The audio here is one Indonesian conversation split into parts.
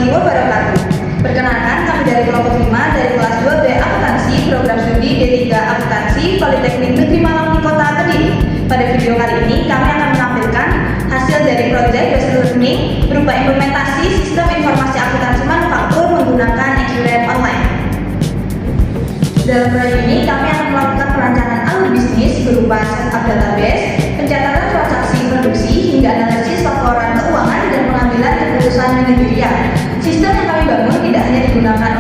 warahmatullahi wabarakatuh. Perkenalkan, kami dari kelompok 5 dari kelas 2B Akuntansi, program studi D3 Akuntansi, Politeknik Negeri Malang di Kota Kediri. Pada video kali ini, kami akan menampilkan hasil dari proyek based learning berupa implementasi sistem informasi akuntansi manufaktur menggunakan Accurate Online. Dalam proyek ini, kami akan melakukan perancangan alur bisnis berupa setup database, pencatatan transaksi produksi, hingga analisis laporan keuangan dan pengambilan keputusan manajerial. Sistem yang kami bangun tidak hanya digunakan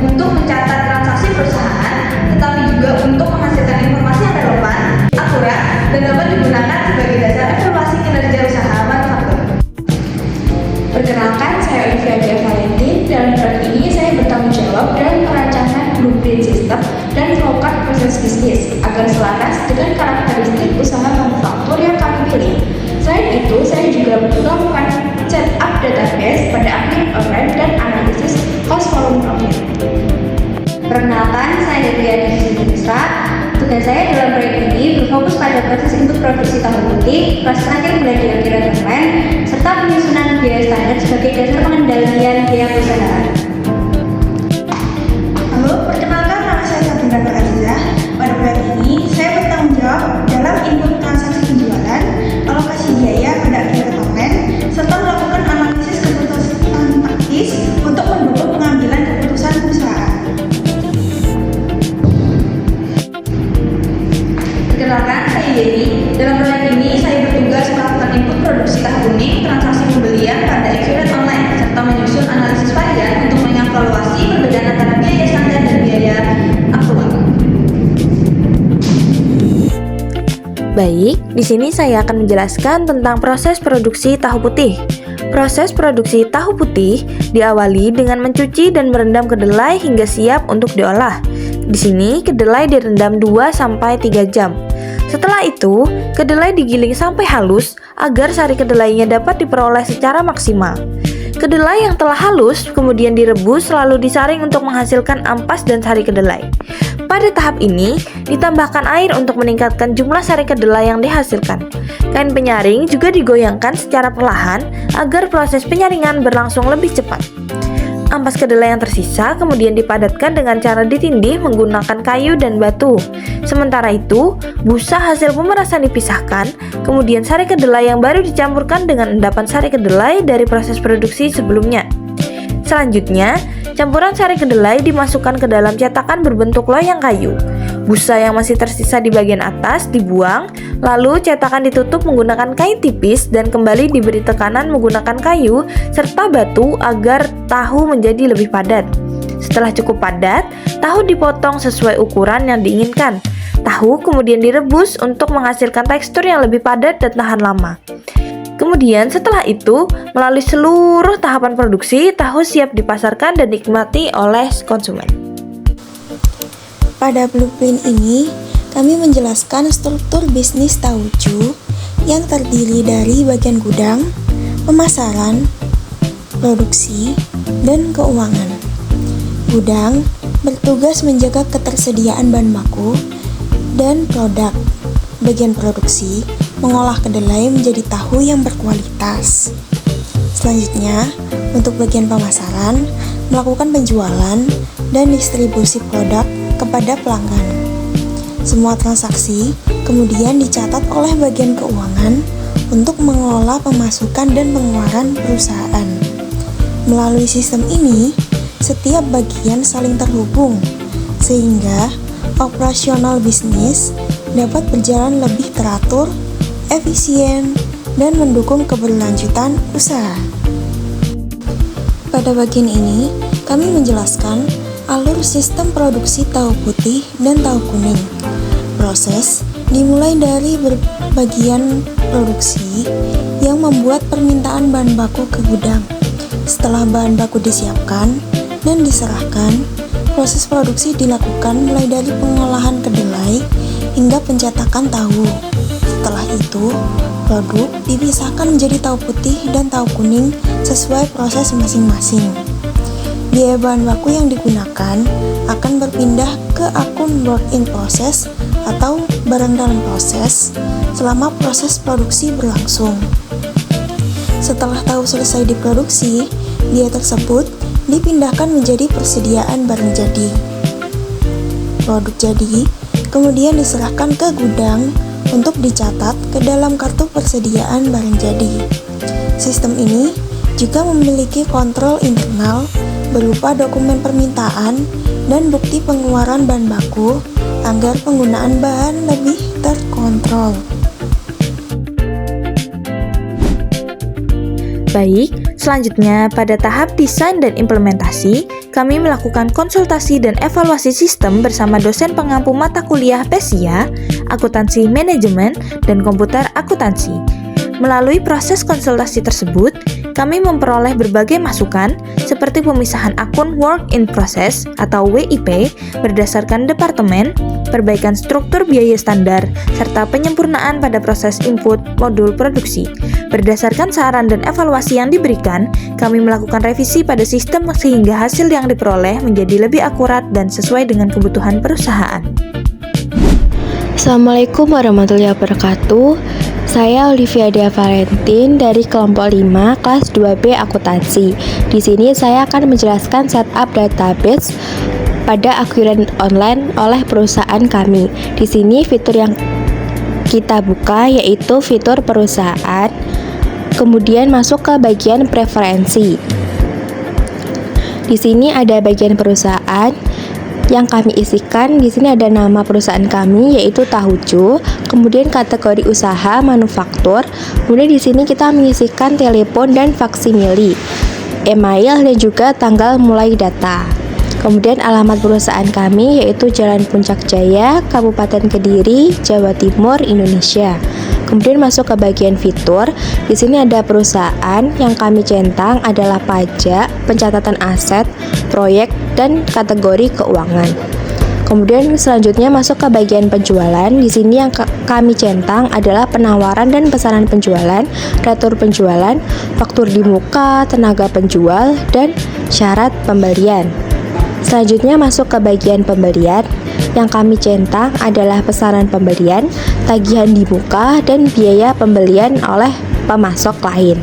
untuk mencatat transaksi perusahaan, tetapi juga untuk menghasilkan informasi yang relevan, akurat, dan dapat digunakan sebagai dasar evaluasi kinerja usaha manufaktur. Perkenalkan, saya Olivia Dia Valentin. Dalam proyek ini saya bertanggung jawab dalam perancangan blueprint sistem dan flowchart proses bisnis agar selaras dengan karakteristik usaha manufaktur yang kami pilih. Selain itu, saya juga melakukan setup database pada Accurate Online dan analisis cost volume profit. Perkenalkan, saya Devia Divisi Putra. Tugas saya dalam proyek ini berfokus pada proses input produksi tahu putih, proses akhir mulai dari Accurate Online, serta penyusunan biaya standar sebagai dasar pengendalian biaya perusahaan. Halo, perkenalkan nama saya Sabrina Aziza. Pada proyek ini, saya bertanggung jawab dalam input transaksi penjualan, alokasi biaya pada Accurate Online, serta melakukan analisis keputusan taktis untuk mendukung pengambilan keputusan perusahaan. Perkenalkan, saya Yeni. Dalam proyek ini, saya bertugas melakukan input produksi tahu kuning, transaksi pembelian pada Accurate Online, serta menyusun analisis varian untuk mengevaluasi perbedaan antara biaya standar dan biaya aktual. Baik, di sini saya akan menjelaskan tentang proses produksi tahu putih. Proses produksi tahu putih diawali dengan mencuci dan merendam kedelai hingga siap untuk diolah. Di sini kedelai direndam 2-3 jam. Setelah itu, kedelai digiling sampai halus agar sari kedelainya dapat diperoleh secara maksimal. Kedelai yang telah halus kemudian direbus lalu disaring untuk menghasilkan ampas dan sari kedelai. Pada tahap ini, ditambahkan air untuk meningkatkan jumlah sari kedelai yang dihasilkan. Kain penyaring juga digoyangkan secara perlahan agar proses penyaringan berlangsung lebih cepat. Ampas kedelai yang tersisa kemudian dipadatkan dengan cara ditindih menggunakan kayu dan batu. Sementara itu, busa hasil pemerasan dipisahkan, kemudian sari kedelai yang baru dicampurkan dengan endapan sari kedelai dari proses produksi sebelumnya. Selanjutnya, campuran sari kedelai dimasukkan ke dalam cetakan berbentuk loyang kayu. Busa yang masih tersisa di bagian atas dibuang, lalu cetakan ditutup menggunakan kain tipis dan kembali diberi tekanan menggunakan kayu serta batu agar tahu menjadi lebih padat. Setelah cukup padat, tahu dipotong sesuai ukuran yang diinginkan. Tahu kemudian direbus untuk menghasilkan tekstur yang lebih padat dan tahan lama. Kemudian setelah itu, melalui seluruh tahapan produksi, tahu siap dipasarkan dan dinikmati oleh konsumen. Pada blueprint ini, kami menjelaskan struktur bisnis Tauju yang terdiri dari bagian gudang, pemasaran, produksi, dan keuangan. Gudang bertugas menjaga ketersediaan bahan baku dan produk. Bagian produksi mengolah kedelai menjadi tahu yang berkualitas. Selanjutnya, untuk bagian pemasaran, melakukan penjualan dan distribusi produk kepada pelanggan. Semua transaksi kemudian dicatat oleh bagian keuangan untuk mengelola pemasukan dan pengeluaran perusahaan. Melalui sistem ini, setiap bagian saling terhubung, sehingga operasional bisnis dapat berjalan lebih teratur, efisien, dan mendukung keberlanjutan usaha. Pada bagian ini, kami menjelaskan alur sistem produksi tahu putih dan tahu kuning. Proses dimulai dari bagian produksi yang membuat permintaan bahan baku ke gudang. Setelah bahan baku disiapkan dan diserahkan, proses produksi dilakukan mulai dari pengolahan kedelai hingga pencetakan tahu. Setelah itu, produk dipisahkan menjadi tahu putih dan tahu kuning sesuai proses masing-masing. Biaya bahan baku yang digunakan akan berpindah ke akun work in process atau barang dalam proses selama proses produksi berlangsung. Setelah tahu selesai diproduksi, biaya tersebut dipindahkan menjadi persediaan barang jadi. Produk jadi kemudian diserahkan ke gudang untuk dicatat ke dalam kartu persediaan barang jadi. Sistem ini juga memiliki kontrol internal berupa dokumen permintaan dan bukti pengeluaran bahan baku agar penggunaan bahan lebih terkontrol. Baik, selanjutnya pada tahap desain dan implementasi, kami melakukan konsultasi dan evaluasi sistem bersama dosen pengampu mata kuliah PESIA, Akuntansi Manajemen, dan Komputer Akuntansi. Melalui proses konsultasi tersebut, kami memperoleh berbagai masukan seperti pemisahan akun Work in Process atau WIP berdasarkan departemen, perbaikan struktur biaya standar, serta penyempurnaan pada proses input modul produksi. Berdasarkan saran dan evaluasi yang diberikan, kami melakukan revisi pada sistem sehingga hasil yang diperoleh menjadi lebih akurat dan sesuai dengan kebutuhan perusahaan. Assalamualaikum warahmatullahi wabarakatuh. Saya Olivia Dea Valentin dari kelompok 5 kelas 2B akuntansi. Di sini saya akan menjelaskan setup database pada akuarium online oleh perusahaan kami. Di sini fitur yang kita buka yaitu fitur perusahaan, kemudian masuk ke bagian preferensi. Di sini ada bagian perusahaan yang kami isikan. Di sini ada nama perusahaan kami yaitu Tahujo, kemudian kategori usaha manufaktur, kemudian di sini kita mengisikan telepon dan faksimili, email dan juga tanggal mulai data. Kemudian alamat perusahaan kami yaitu Jalan Puncak Jaya, Kabupaten Kediri, Jawa Timur, Indonesia. Kemudian masuk ke bagian fitur. Di sini ada perusahaan yang kami centang adalah pajak, pencatatan aset, proyek, dan kategori keuangan. Kemudian selanjutnya masuk ke bagian penjualan. Di sini yang kami centang adalah penawaran dan pesanan penjualan, retur penjualan, faktur di muka, tenaga penjual, dan syarat pembelian. Selanjutnya masuk ke bagian pembelian. Yang kami centang adalah pesanan pembelian, tagihan di muka, dan biaya pembelian oleh pemasok lain.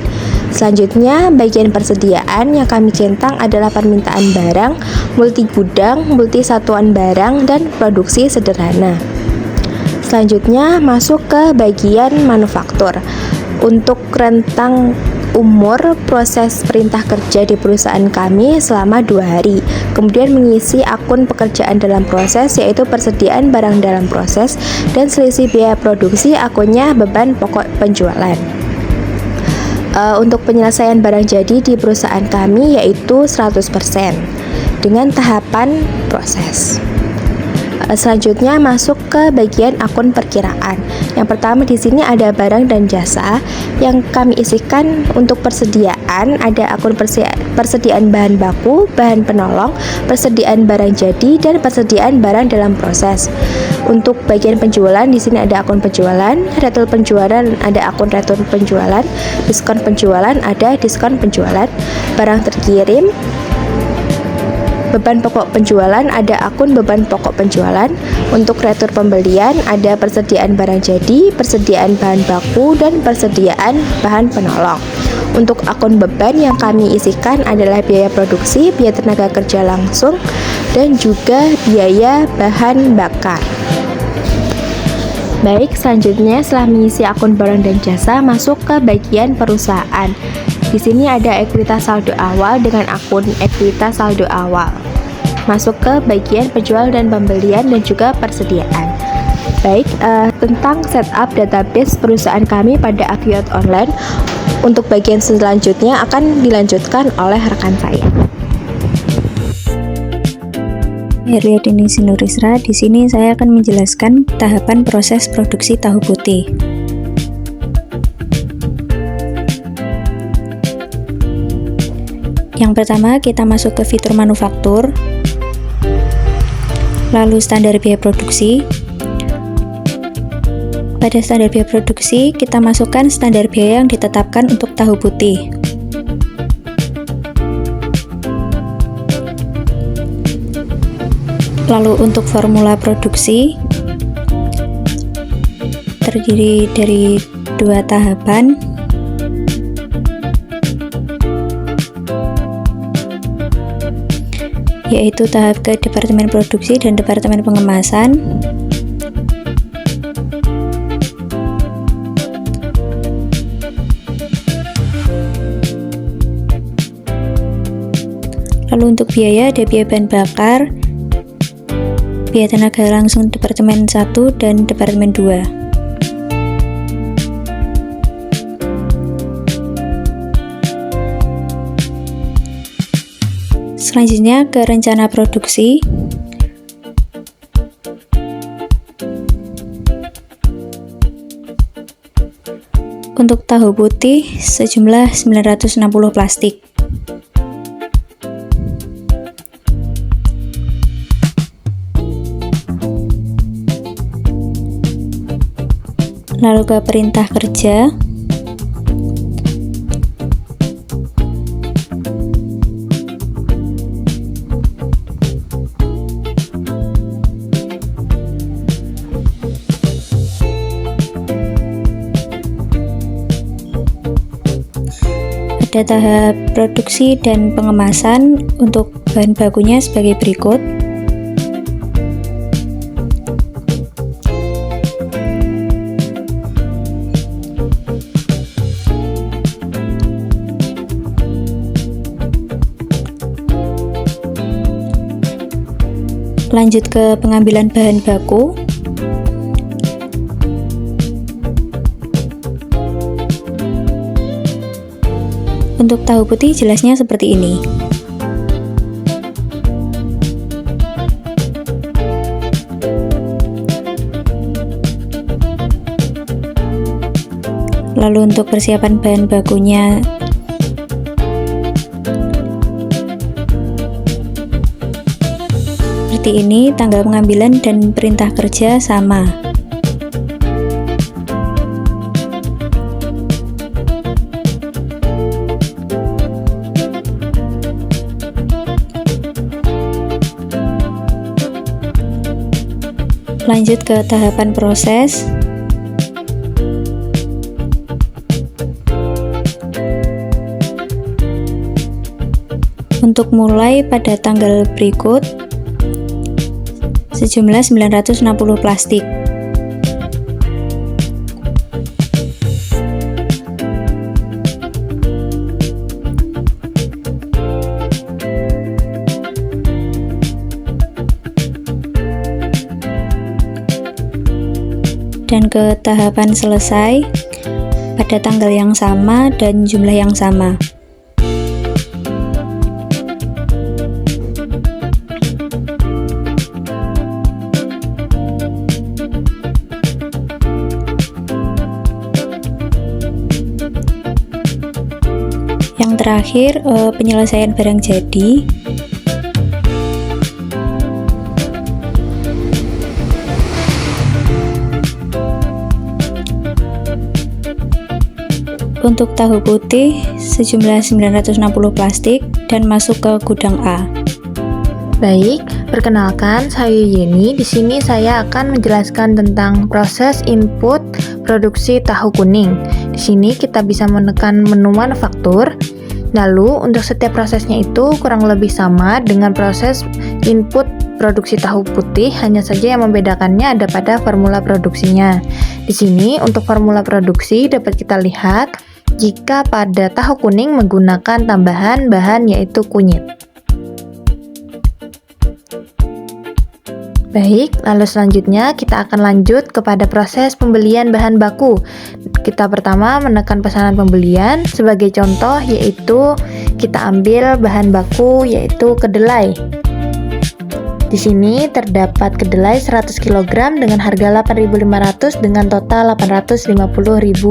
Selanjutnya, bagian persediaan yang kami centang adalah permintaan barang, multi gudang, multi satuan barang, dan produksi sederhana. Selanjutnya, masuk ke bagian manufaktur. Untuk rentang umur proses perintah kerja di perusahaan kami selama 2 hari. Kemudian mengisi akun pekerjaan dalam proses yaitu persediaan barang dalam proses, dan selisih biaya produksi akunnya beban pokok penjualan. Untuk penyelesaian barang jadi di perusahaan kami yaitu 100% dengan tahapan proses. Selanjutnya masuk ke bagian akun perkiraan. Yang pertama di sini ada barang dan jasa yang kami isikan. Untuk persediaan ada akun persediaan bahan baku, bahan penolong, persediaan barang jadi, dan persediaan barang dalam proses. Untuk bagian penjualan di sini ada akun penjualan, retur penjualan ada akun retur penjualan, diskon penjualan ada diskon penjualan, barang terkirim, beban pokok penjualan ada akun beban pokok penjualan. Untuk retur pembelian ada persediaan barang jadi, persediaan bahan baku, dan persediaan bahan penolong. Untuk akun beban yang kami isikan adalah biaya produksi, biaya tenaga kerja langsung, dan juga biaya bahan bakar. Baik, selanjutnya setelah mengisi akun barang dan jasa, masuk ke bagian perusahaan. Di sini ada ekuitas saldo awal dengan akun ekuitas saldo awal. Masuk ke bagian penjual dan pembelian dan juga persediaan. Baik, tentang setup database perusahaan kami pada Akuarium Online. Untuk bagian selanjutnya akan dilanjutkan oleh rekan saya. Herliadini Sinurisra. Di sini saya akan menjelaskan tahapan proses produksi tahu putih. Yang pertama, kita masuk ke fitur manufaktur, lalu standar biaya produksi. Pada standar biaya produksi, kita masukkan standar biaya yang ditetapkan untuk tahu putih. Lalu untuk formula produksi, terdiri dari 2 tahapan. yaitu tahap ke Departemen Produksi dan Departemen Pengemasan. Lalu untuk biaya, ada biaya bahan bakar, biaya tenaga langsung Departemen 1 dan Departemen 2. Selanjutnya ke rencana produksi. Untuk tahu putih sejumlah 960 plastik. Lalu ke perintah kerja. Ada tahap produksi dan pengemasan. Untuk bahan bakunya sebagai berikut. Lanjut ke pengambilan bahan baku. Untuk tahu putih jelasnya seperti ini. Lalu untuk persiapan bahan bakunya, seperti ini, tanggal pengambilan dan perintah kerja sama. Lanjut ke tahapan proses. Untuk mulai pada tanggal berikut sejumlah 960 plastik. Dan ke tahapan selesai pada tanggal yang sama dan jumlah yang sama. Yang terakhir, penyelesaian barang jadi. Untuk tahu putih sejumlah 960 plastik dan masuk ke gudang A. Baik, perkenalkan saya Yeni. Di sini saya akan menjelaskan tentang proses input produksi tahu kuning. Di sini kita bisa menekan menu manufaktur. Lalu untuk setiap prosesnya itu kurang lebih sama dengan proses input produksi tahu putih, hanya saja yang membedakannya ada pada formula produksinya. Di sini untuk formula produksi dapat kita lihat jika pada tahu kuning menggunakan tambahan bahan yaitu kunyit. Baik, lalu selanjutnya kita akan lanjut kepada proses pembelian bahan baku. Kita pertama menekan pesanan pembelian. Sebagai contoh yaitu kita ambil bahan baku yaitu kedelai. Di sini terdapat kedelai 100 kg dengan harga 8.500 dengan total Rp850.000.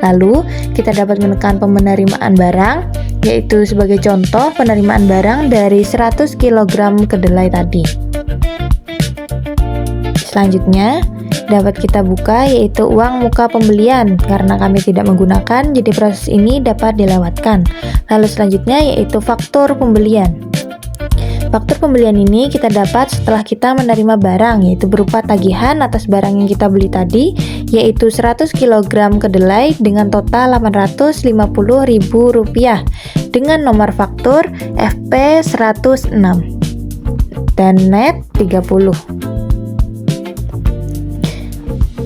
Lalu kita dapat menekan penerimaan barang, yaitu sebagai contoh penerimaan barang dari 100 kg kedelai tadi. Selanjutnya dapat kita buka yaitu uang muka pembelian. Karena kami tidak menggunakan, jadi proses ini dapat dilewatkan. Lalu selanjutnya yaitu faktur pembelian. Faktur pembelian ini kita dapat setelah kita menerima barang, yaitu berupa tagihan atas barang yang kita beli tadi, yaitu 100 kg kedelai dengan total Rp850.000 dengan nomor faktur FP106 dan net 30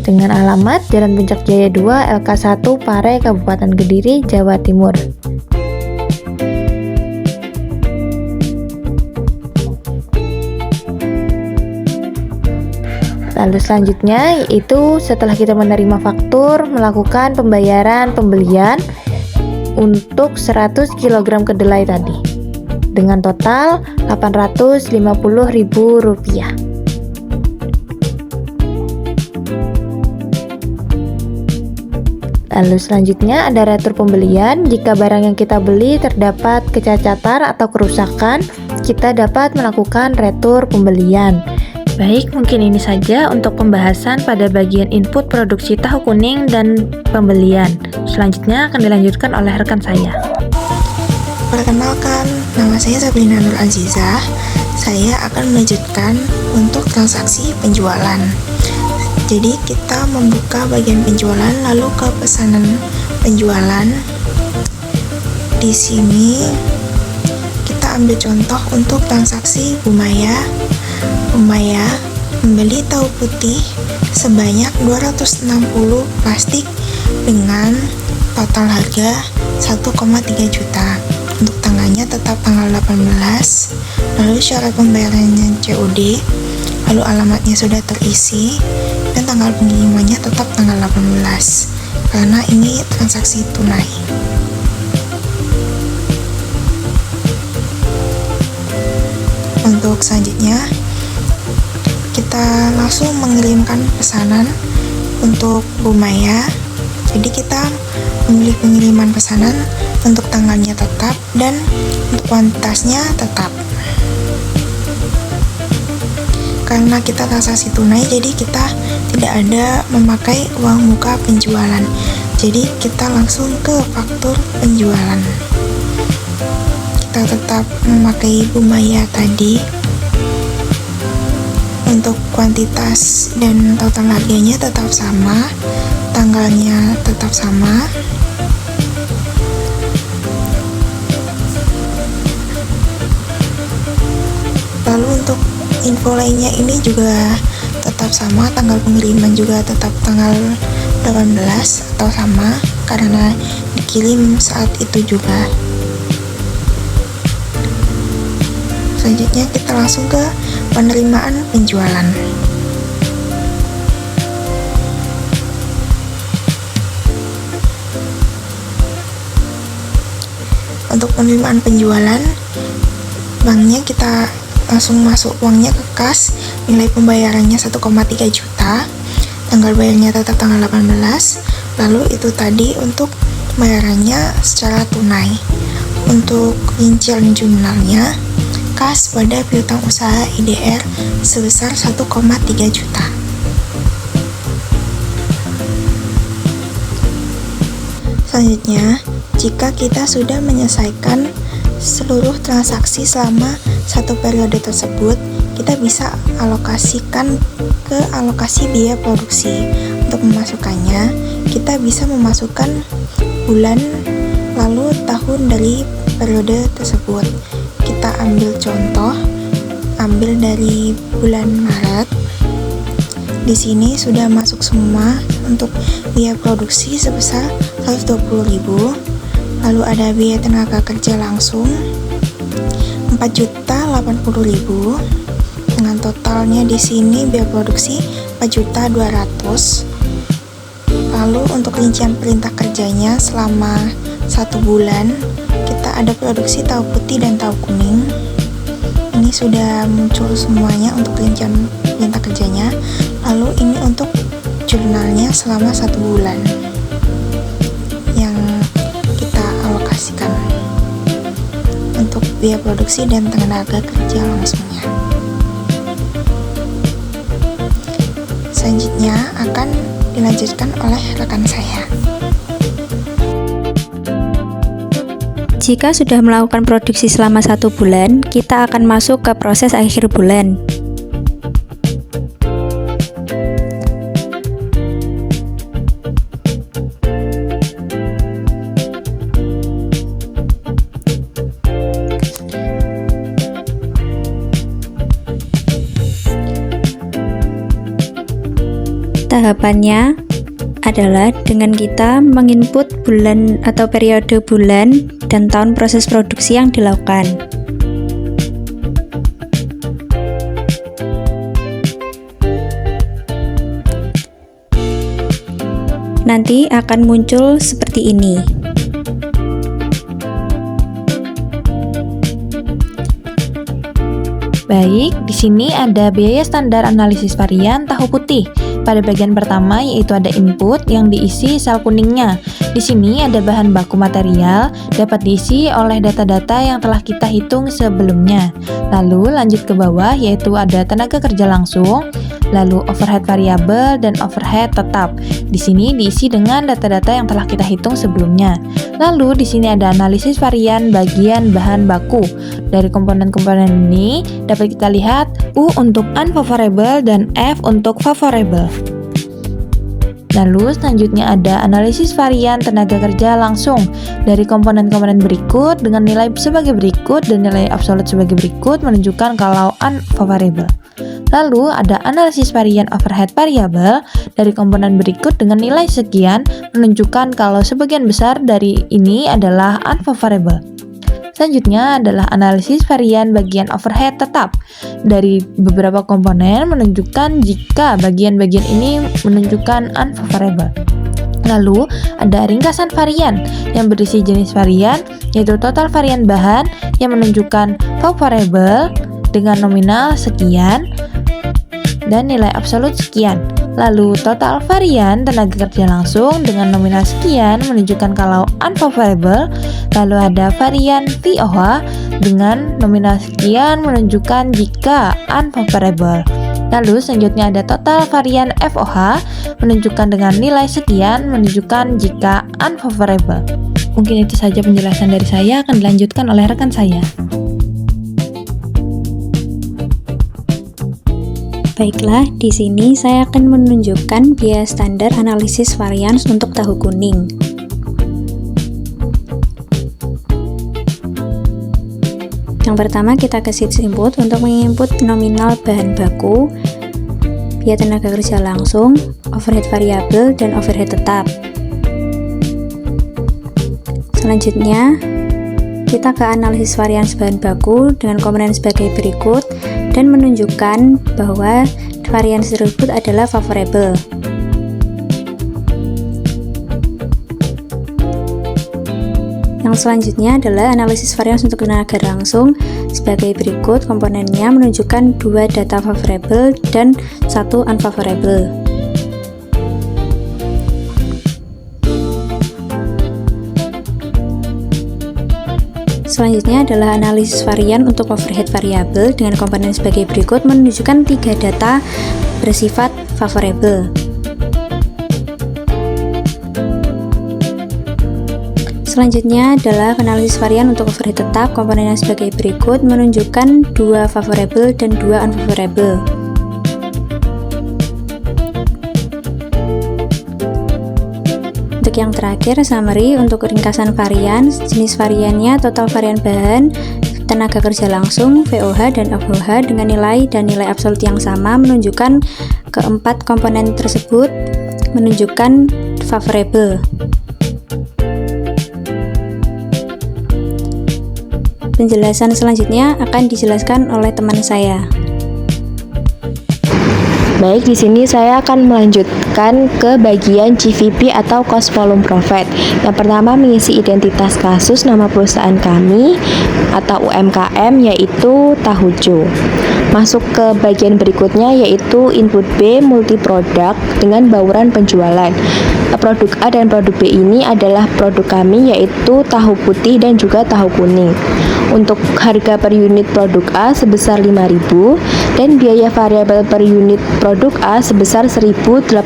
dengan alamat Jalan Puncak Jaya 2 LK1 Pare, Kabupaten Kediri, Jawa Timur. Lalu selanjutnya yaitu setelah kita menerima faktur, melakukan pembayaran pembelian untuk 100 kg kedelai tadi dengan total Rp850.000. Lalu selanjutnya ada retur pembelian. Jika barang yang kita beli terdapat kecacatan atau kerusakan, kita dapat melakukan retur pembelian. Baik, mungkin ini saja untuk pembahasan pada bagian input produksi tahu kuning dan pembelian. Selanjutnya akan dilanjutkan oleh rekan saya. Perkenalkan, nama saya Sabrina Nur Azizah. Saya akan melanjutkan untuk transaksi penjualan. Jadi kita membuka bagian penjualan lalu ke pesanan penjualan. Di sini kita ambil contoh untuk transaksi Bu Maya. Bu Maya membeli tahu putih sebanyak 260 plastik dengan total harga 1,3 juta. Untuk tanggalnya tetap tanggal 18. Lalu syarat pembayarannya COD. Lalu alamatnya sudah terisi dan tanggal pengirimannya tetap tanggal 18 karena ini transaksi tunai. Untuk selanjutnya kita langsung mengirimkan pesanan untuk Bu Maya. Jadi kita memilih pengiriman pesanan untuk tanggalnya tetap dan untuk kuantitasnya tetap. Karena kita transaksi tunai, jadi kita tidak ada memakai uang muka penjualan. Jadi kita langsung ke faktur penjualan. Kita tetap memakai Bu Maya tadi. Untuk kuantitas dan total harganya tetap sama, tanggalnya tetap sama. Lalu untuk info lainnya ini juga tetap sama, tanggal pengiriman juga tetap tanggal 18 atau sama karena dikirim saat itu juga. Selanjutnya kita langsung ke penerimaan penjualan. Untuk penerimaan penjualan, banknya kita langsung masuk uangnya ke kas, nilai pembayarannya 1,3 juta, tanggal bayarnya tetap tanggal 18, lalu itu tadi untuk bayarannya secara tunai. Untuk rincian jumlahnya, kas pada piutang usaha IDR sebesar 1,3 juta. Selanjutnya, jika kita sudah menyelesaikan seluruh transaksi selama satu periode tersebut, kita bisa alokasikan ke alokasi biaya produksi. Untuk memasukkannya, kita bisa memasukkan bulan lalu tahun dari periode tersebut. Kita ambil contoh, ambil dari bulan Maret. Di sini sudah masuk semua untuk biaya produksi sebesar 120.000. Lalu ada biaya tenaga kerja langsung 4.080.000 dengan totalnya di sini biaya produksi 4.200.000. Lalu untuk rincian perintah kerjanya selama 1 bulan kita ada produksi tahu putih dan tahu kuning. Ini sudah muncul semuanya untuk rincian perintah kerjanya. Lalu ini untuk jurnalnya selama 1 bulan yang kita alokasikan untuk biaya produksi dan tenaga kerja langsungnya. Selanjutnya akan dilanjutkan oleh rekan saya. Jika sudah melakukan produksi selama 1 bulan, kita akan masuk ke proses akhir bulan. Tahapannya adalah dengan kita menginput bulan atau periode bulan dan tahun proses produksi yang dilakukan. Nanti akan muncul seperti ini. Baik, di sini ada biaya standar analisis varian tahu putih. Pada bagian pertama yaitu ada input yang diisi sel kuningnya. Di sini ada bahan baku material dapat diisi oleh data-data yang telah kita hitung sebelumnya. Lalu lanjut ke bawah yaitu ada tenaga kerja langsung, lalu overhead variabel dan overhead tetap. Di sini diisi dengan data-data yang telah kita hitung sebelumnya. Lalu di sini ada analisis varian bagian bahan baku. Dari komponen-komponen ini dapat kita lihat U untuk unfavorable dan F untuk favorable. Lalu selanjutnya ada analisis varian tenaga kerja langsung dari komponen-komponen berikut dengan nilai sebagai berikut dan nilai absolut sebagai berikut menunjukkan kalau unfavorable. Lalu ada analisis varian overhead variable dari komponen berikut dengan nilai sekian menunjukkan kalau sebagian besar dari ini adalah unfavorable. Selanjutnya adalah analisis varian bagian overhead tetap dari beberapa komponen menunjukkan jika bagian-bagian ini menunjukkan unfavorable. Lalu ada ringkasan varian yang berisi jenis varian yaitu total varian bahan yang menunjukkan favorable dengan nominal sekian dan nilai absolut sekian. Lalu total varian tenaga kerja langsung dengan nominal sekian menunjukkan kalau unfavorable. Lalu ada varian VOH dengan nominal sekian menunjukkan jika unfavorable. Lalu selanjutnya ada total varian FOH menunjukkan dengan nilai sekian menunjukkan jika unfavorable. Mungkin itu saja penjelasan dari saya, akan dilanjutkan oleh rekan saya. Baiklah, di sini saya akan menunjukkan biaya standar analisis varians untuk tahu kuning. Yang pertama kita ke sheet input untuk menginput nominal bahan baku, biaya tenaga kerja langsung, overhead variabel, dan overhead tetap. Selanjutnya kita ke analisis varians bahan baku dengan komponen sebagai berikut dan menunjukkan bahwa varian tersebut adalah favorable. Yang selanjutnya adalah analisis varians untuk tenaga langsung sebagai berikut. Komponennya menunjukkan 2 data favorable dan 1 unfavorable. Selanjutnya adalah analisis varian untuk overhead variabel dengan komponen sebagai berikut menunjukkan 3 data bersifat favorable. Selanjutnya adalah analisis varian untuk overhead tetap, komponennya sebagai berikut menunjukkan 2 favorable dan 2 unfavorable. Untuk yang terakhir, summary untuk ringkasan varian, jenis variannya total varian bahan, tenaga kerja langsung, VOH dan FOH dengan nilai dan nilai absolut yang sama menunjukkan keempat komponen tersebut menunjukkan favorable. Penjelasan selanjutnya akan dijelaskan oleh teman saya. Baik, di sini saya akan melanjutkan ke bagian CVP atau Cost Volume Profit. Yang pertama mengisi identitas kasus nama perusahaan kami atau UMKM yaitu Tahujo. Masuk ke bagian berikutnya yaitu input B multi produk dengan bauran penjualan. Produk A dan produk B ini adalah produk kami yaitu tahu putih dan juga tahu kuning. Untuk harga per unit produk A sebesar 5.000 dan biaya variabel per unit produk A sebesar 1.868.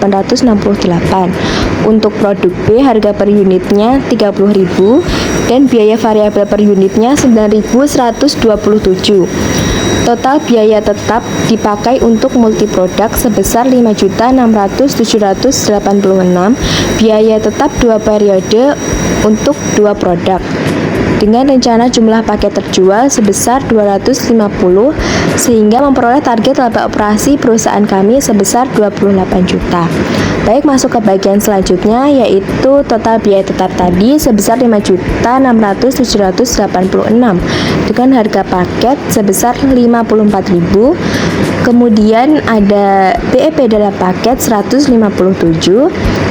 Untuk produk B harga per unitnya 30.000 dan biaya variabel per unitnya 9.127. Total biaya tetap dipakai untuk multiproduk sebesar 5.600.786, biaya tetap 2 periode untuk 2 produk. Dengan rencana jumlah paket terjual sebesar 250, sehingga memperoleh target laba operasi perusahaan kami sebesar 28 juta. Baik, masuk ke bagian selanjutnya, yaitu total biaya tetap tadi sebesar 5.600.786 dengan harga paket sebesar 54.000. Kemudian ada BEP dalam paket 157,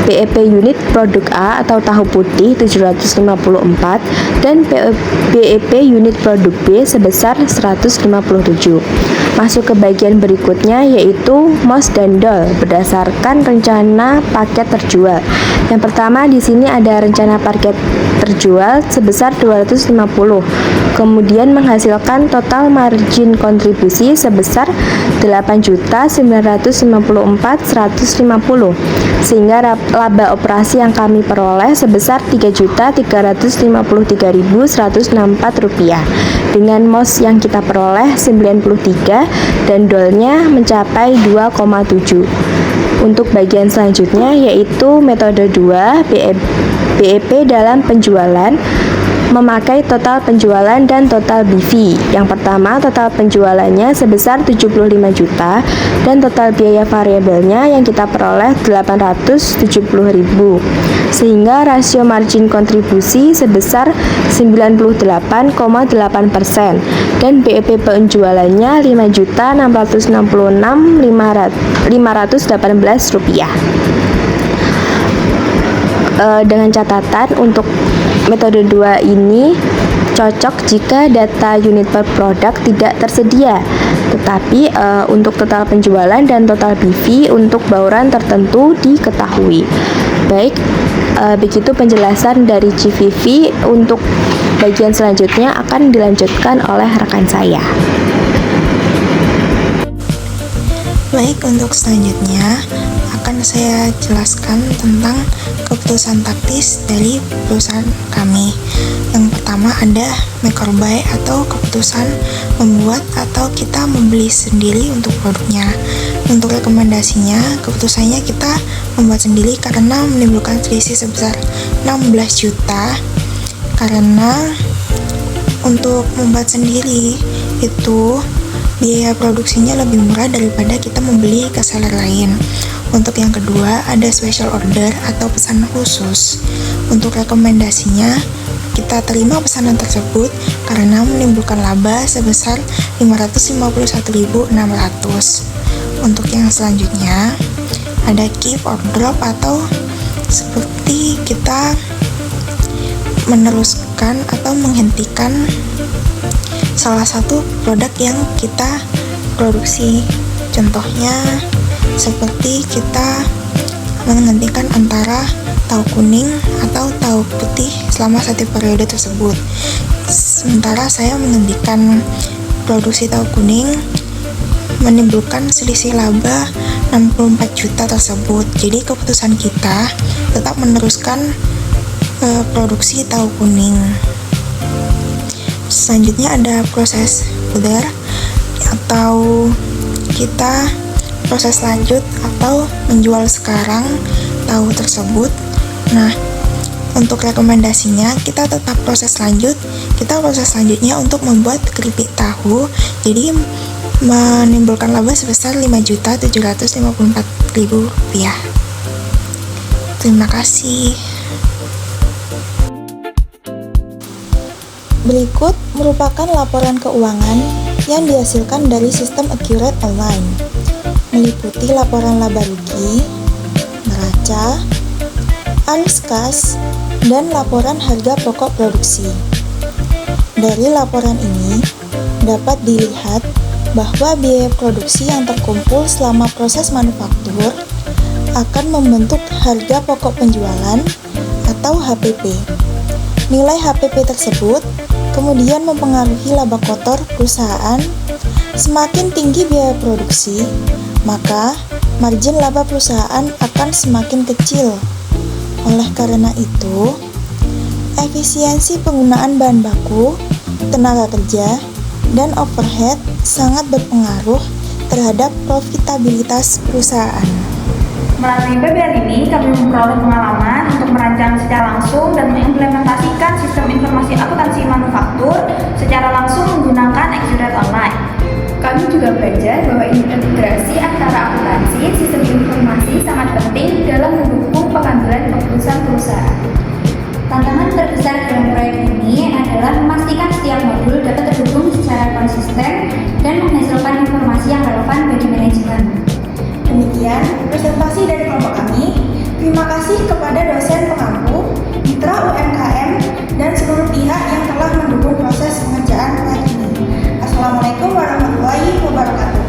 BEP unit produk A atau tahu putih 754, dan BEP unit produk B sebesar 157. Masuk ke bagian berikutnya, yaitu MOS dan DOL berdasarkan rencana paket terjual. Yang pertama di sini ada rencana paket terjual sebesar 250, kemudian menghasilkan total margin kontribusi sebesar 8.954.150, sehingga laba operasi yang kami peroleh sebesar 3.353.164 rupiah. Dengan MOS yang kita peroleh 93 dan DOL-nya mencapai 2,7. Untuk bagian selanjutnya, yaitu metode 2 BEP dalam penjualan, memakai total penjualan dan total BV. Yang pertama, total penjualannya sebesar 75 juta dan total biaya variabelnya yang kita peroleh 870.000, sehingga rasio margin kontribusi sebesar 98,8% dan BEP penjualannya 5.666.518 rupiah. Dengan catatan untuk metode 2 ini cocok jika data unit per produk tidak tersedia, tetapi untuk total penjualan dan total BV untuk bauran tertentu diketahui. Baik, begitu penjelasan dari GVV. Untuk bagian selanjutnya akan dilanjutkan oleh rekan saya. Baik, untuk selanjutnya akan saya jelaskan tentang keputusan taktis dari perusahaan kami. Yang pertama ada make or buy atau keputusan membuat atau kita membeli sendiri untuk produknya. Untuk rekomendasinya, keputusannya kita membuat sendiri karena menimbulkan selisih sebesar 16 juta. Karena untuk membuat sendiri itu biaya produksinya lebih murah daripada kita membeli ke seller lain. Untuk yang kedua, ada special order atau pesanan khusus. Untuk rekomendasinya, kita terima pesanan tersebut karena menimbulkan laba sebesar 551.600. Untuk yang selanjutnya, ada keep or drop atau seperti kita meneruskan atau menghentikan salah satu produk yang kita produksi. Contohnya seperti kita menghentikan antara tahu kuning atau tahu putih selama satu periode tersebut. Sementara saya menghentikan produksi tahu kuning menimbulkan selisih laba 64 juta tersebut. Jadi keputusan kita tetap meneruskan produksi tahu kuning. Selanjutnya ada proses pudar atau kita proses lanjut atau menjual sekarang tahu tersebut. Nah, untuk rekomendasinya kita tetap proses lanjut. Kita proses selanjutnya untuk membuat keripik tahu. Jadi menimbulkan laba sebesar 5.754.000 rupiah. Terima kasih. Berikut merupakan laporan keuangan yang dihasilkan dari sistem Accurate Online, meliputi laporan laba rugi, neraca, Anskas, dan laporan harga pokok produksi. Dari laporan ini dapat dilihat bahwa biaya produksi yang terkumpul selama proses manufaktur akan membentuk harga pokok penjualan atau HPP. Nilai HPP tersebut kemudian mempengaruhi laba kotor perusahaan. Semakin tinggi biaya produksi, maka margin laba perusahaan akan semakin kecil. Oleh karena itu, efisiensi penggunaan bahan baku, tenaga kerja, dan overhead sangat berpengaruh terhadap profitabilitas perusahaan. Melalui PBL ini, kami memperoleh pengalaman untuk merancang secara langsung dan mengimplementasikan sistem informasi akuntansi manufaktur secara langsung menggunakan Exudate Online. Kami juga belajar bahwa integrasi antara akuntansi sistem informasi sangat penting dalam mendukung pengambilan keputusan perusahaan. Tantangan terbesar dalam proyek ini adalah memastikan setiap modul dapat terhubung secara konsisten dan menghasilkan informasi yang relevan bagi manajemen. Demikian presentasi dari kelompok kami. Terima kasih kepada dosen pengampu, mitra UMKM, dan seluruh pihak yang telah mendukung proses pengerjaan proyek ini. Assalamualaikum warahmatullahi wabarakatuh.